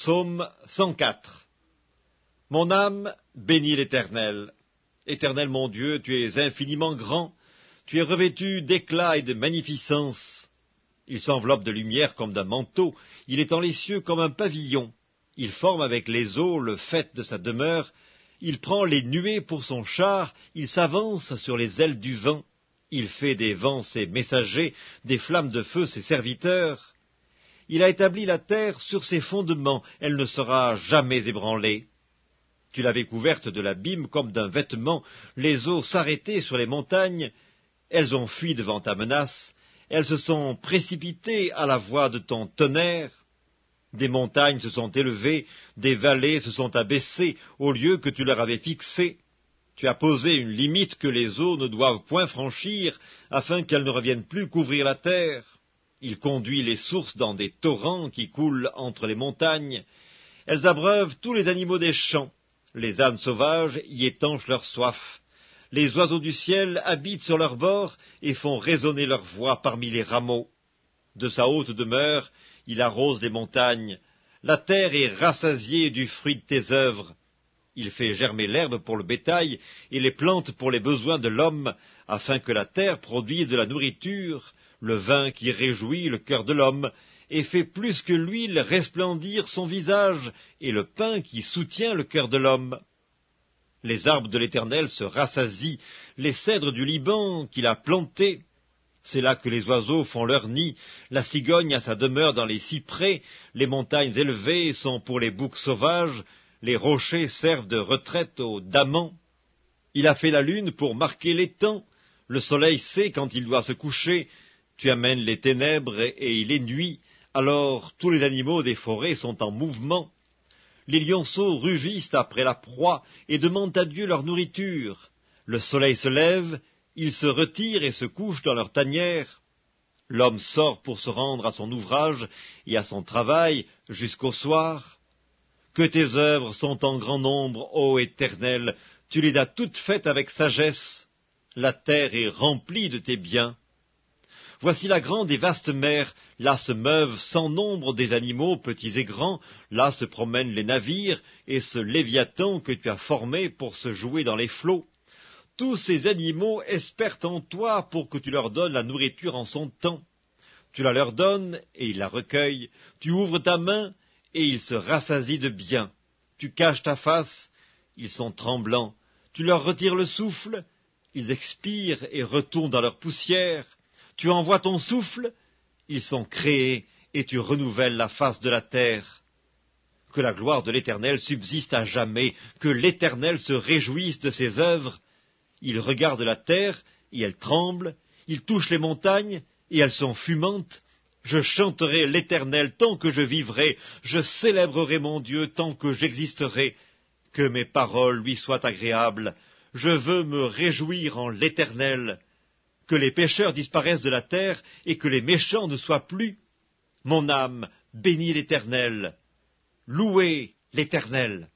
Psaume 104. Mon âme bénit l'Éternel. Éternel mon Dieu, tu es infiniment grand, tu es revêtu d'éclat et de magnificence. Il s'enveloppe de lumière comme d'un manteau, il étend les cieux comme un pavillon. Il forme avec les eaux le faîte de sa demeure, il prend les nuées pour son char, il s'avance sur les ailes du vent. Il fait des vents ses messagers, des flammes de feu ses serviteurs. Il a établi la terre sur ses fondements, elle ne sera jamais ébranlée. Tu l'avais couverte de l'abîme comme d'un vêtement, les eaux s'arrêtaient sur les montagnes, elles ont fui devant ta menace, elles se sont précipitées à la voix de ton tonnerre. Des montagnes se sont élevées, des vallées se sont abaissées au lieu que tu leur avais fixé. Tu as posé une limite que les eaux ne doivent point franchir, afin qu'elles ne reviennent plus couvrir la terre. Il conduit les sources dans des torrents qui coulent entre les montagnes. Elles abreuvent tous les animaux des champs. Les ânes sauvages y étanchent leur soif. Les oiseaux du ciel habitent sur leurs bords et font résonner leur voix parmi les rameaux. De sa haute demeure, il arrose les montagnes. La terre est rassasiée du fruit de tes œuvres. Il fait germer l'herbe pour le bétail et les plantes pour les besoins de l'homme, afin que la terre produise de la nourriture, le vin qui réjouit le cœur de l'homme, et fait plus que l'huile resplendir son visage, et le pain qui soutient le cœur de l'homme. Les arbres de l'Éternel se rassasient, les cèdres du Liban qu'il a plantés. C'est là que les oiseaux font leur nid, la cigogne a sa demeure dans les cyprès, les montagnes élevées sont pour les boucs sauvages, les rochers servent de retraite aux damans. Il a fait la lune pour marquer les temps, le soleil sait quand il doit se coucher, tu amènes les ténèbres et il est nuit, alors tous les animaux des forêts sont en mouvement. Les lionceaux rugissent après la proie et demandent à Dieu leur nourriture. Le soleil se lève, ils se retirent et se couchent dans leur tanière. L'homme sort pour se rendre à son ouvrage et à son travail jusqu'au soir. Que tes œuvres sont en grand nombre, ô Éternel, tu les as toutes faites avec sagesse. La terre est remplie de tes biens. Voici la grande et vaste mer, là se meuvent sans nombre des animaux, petits et grands, là se promènent les navires, et ce Léviathan que tu as formé pour se jouer dans les flots. Tous ces animaux espèrent en toi pour que tu leur donnes la nourriture en son temps. Tu la leur donnes, et ils la recueillent, tu ouvres ta main, et ils se rassasient de bien. Tu caches ta face, ils sont tremblants, tu leur retires le souffle, ils expirent et retournent dans leur poussière. Tu envoies ton souffle, ils sont créés, et tu renouvelles la face de la terre. Que la gloire de l'Éternel subsiste à jamais, que l'Éternel se réjouisse de ses œuvres. Il regarde la terre, et elle tremble, il touche les montagnes, et elles sont fumantes. Je chanterai l'Éternel tant que je vivrai, je célébrerai mon Dieu tant que j'existerai. Que mes paroles lui soient agréables, je veux me réjouir en l'Éternel. Que les pécheurs disparaissent de la terre et que les méchants ne soient plus. Mon âme bénit l'Éternel. Louez l'Éternel.